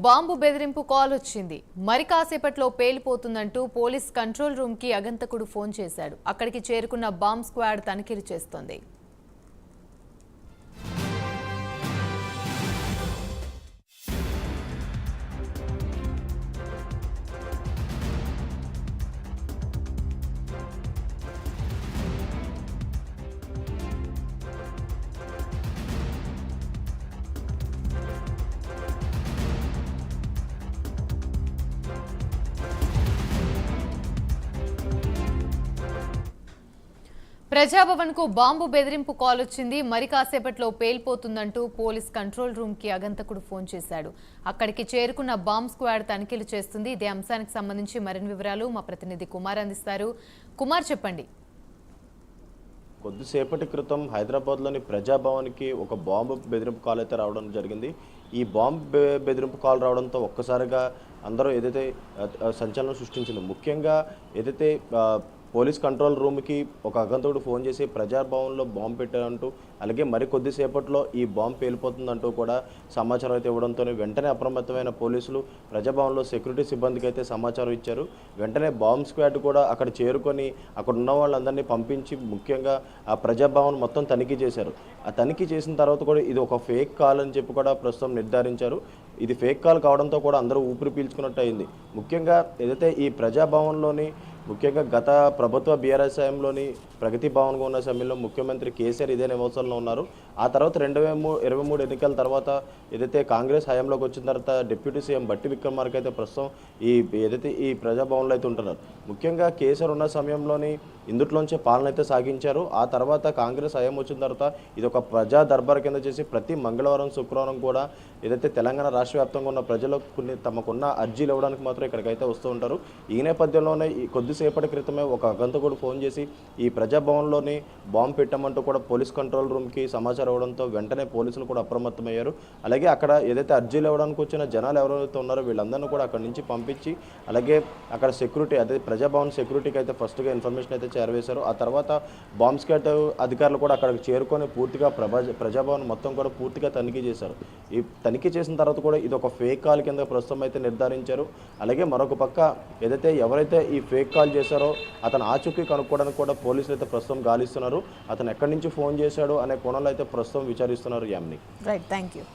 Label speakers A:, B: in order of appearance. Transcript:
A: Bomb బెదిరింపు call వచ్చింది. మరి కాసేపట్లో పేలిపోతుందంటూ పోలీస్ కంట్రోల్ రూమ్ కి అగంతకుడు ఫోన్ చేశాడు. అక్కడికి చేరుకున్న బాంబ్ స్క్వాడ్ తనిఖీలు చేస్తోంది. ప్రజాభవన్ కు బాంబు బెదిరింపు కాల్ వచ్చింది. మరి కాసేపట్లో పేలిపోతుందంటూ పోలీస్ కంట్రోల్ రూమ్ కి అగంతకుడు ఫోన్ చేశాడు. అక్కడికి చేరుకున్న బాంబ్ స్క్వాడ్ తనిఖీలు చేస్తుంది. ఇదే అంశానికి సంబంధించి మరిన్ని వివరాలు మా ప్రతినిధి కుమార్ అందిస్తారు. కుమార్, చెప్పండి.
B: కొద్దిసేపటి క్రితం హైదరాబాద్లోని ప్రజాభవన్కి ఒక బాంబు బెదిరింపు కాల్ అయితే రావడం జరిగింది. ఈ బాంబు బెదిరింపు కాల్ రావడంతో ఒక్కసారిగా అందరూ ఏదైతే సంచలనం సృష్టించింది. ముఖ్యంగా ఏదైతే పోలీస్ కంట్రోల్ రూమ్కి ఒక అగంతకుడు ఫోన్ చేసి ప్రజాభవన్లో బాంబు పెట్టారంటూ, అలాగే మరి కొద్దిసేపట్లో ఈ బాంబు పేలిపోతుందంటూ కూడా సమాచారం అయితే ఇవ్వడంతో వెంటనే అప్రమత్తమైన పోలీసులు ప్రజాభవన్లో సెక్యూరిటీ సిబ్బందికి అయితే సమాచారం ఇచ్చారు. వెంటనే బాంబ్ స్క్వాడ్ కూడా అక్కడ చేరుకొని అక్కడ ఉన్న వాళ్ళందరినీ పంపించి ముఖ్యంగా ఆ ప్రజాభవన్ మొత్తం తనిఖీ చేశారు. ఆ తనిఖీ చేసిన తర్వాత కూడా ఇది ఒక ఫేక్ కాల్ అని చెప్పి కూడా ప్రస్తుతం నిర్ధారించారు. ఇది ఫేక్ కాల్ కావడంతో కూడా అందరూ ఊపిరి పీల్చుకున్నట్టు అయింది. ముఖ్యంగా ఏదైతే ఈ ప్రజాభవన్లోని ముఖ్యంగా గత ప్రభుత్వ బీఆర్ఎస్ హయాంలోని ప్రగతి భవన్గా ఉన్న సమయంలో ముఖ్యమంత్రి కేసీఆర్ ఇదే నివాసంలో ఉన్నారు. ఆ తర్వాత 2023 ఎన్నికల తర్వాత ఏదైతే కాంగ్రెస్ హయాంలోకి వచ్చిన తర్వాత డిప్యూటీ సీఎం బట్టి విక్రమార్క అయితే ప్రస్తుతం ఏదైతే ఈ ప్రజాభవన్లో అయితే ఉంటున్నారు. ముఖ్యంగా కేసీఆర్ ఉన్న సమయంలోని ఇందుట్లోంచే పాలన అయితే సాగించారు. ఆ తర్వాత కాంగ్రెస్ హయాం వచ్చిన తర్వాత ఇది ఒక ప్రజా దర్బార్ కింద చేసి ప్రతి మంగళవారం శుక్రవారం కూడా ఏదైతే తెలంగాణ రాష్ట్ర వ్యాప్తంగా ఉన్న ప్రజలకు కొన్ని తమకున్న అర్జీలు ఇవ్వడానికి మాత్రం ఇక్కడికైతే వస్తూ ఉంటారు. ఈ నేపథ్యంలోనే కొద్దిసేపటి క్రితమే ఒక అగంతకుడు ఫోన్ చేసి ఈ ప్రజాభవన్లోని బాంబు పెట్టామంటూ కూడా పోలీస్ కంట్రోల్ రూమ్కి సమాచారం ఇవ్వడంతో వెంటనే పోలీసులు కూడా అప్రమత్తమయ్యారు. అలాగే అక్కడ ఏదైతే అర్జీలు ఇవ్వడానికి వచ్చిన జనాలు ఎవరైతే ఉన్నారో వీళ్ళందరినీ కూడా అక్కడి నుంచి పంపించి, అలాగే అక్కడ సెక్యూరిటీ అదే ప్రజాభవన్ సెక్యూరిటీకి అయితే ఫస్ట్గా ఇన్ఫర్మేషన్ అయితే చేరవేశారు. ఆ తర్వాత బాంబ్ స్క్వాడ్ అధికారులు కూడా అక్కడికి చేరుకొని పూర్తిగా ప్రజాభవన్ మొత్తం కూడా పూర్తిగా తనిఖీ చేశారు. ఈ తనిఖీ చేసిన తర్వాత కూడా ఇది ఒక ఫేక్ కాల్ కింద ప్రస్తుతం అయితే నిర్ధారించారు. అలాగే మరొక పక్క ఏదైతే ఎవరైతే ఈ ఫేక్ కాల్ చేశారో అతను ఆచూకీ కనుక్కోవడానికి కూడా పోలీసులు అయితే ప్రస్తుతం గాలిస్తున్నారు. అతను ఎక్కడి నుంచి ఫోన్ చేశాడు అనే కోణంలో అయితే ప్రస్తుతం విచారిస్తున్నారు. యామిని.
A: Right, thank you.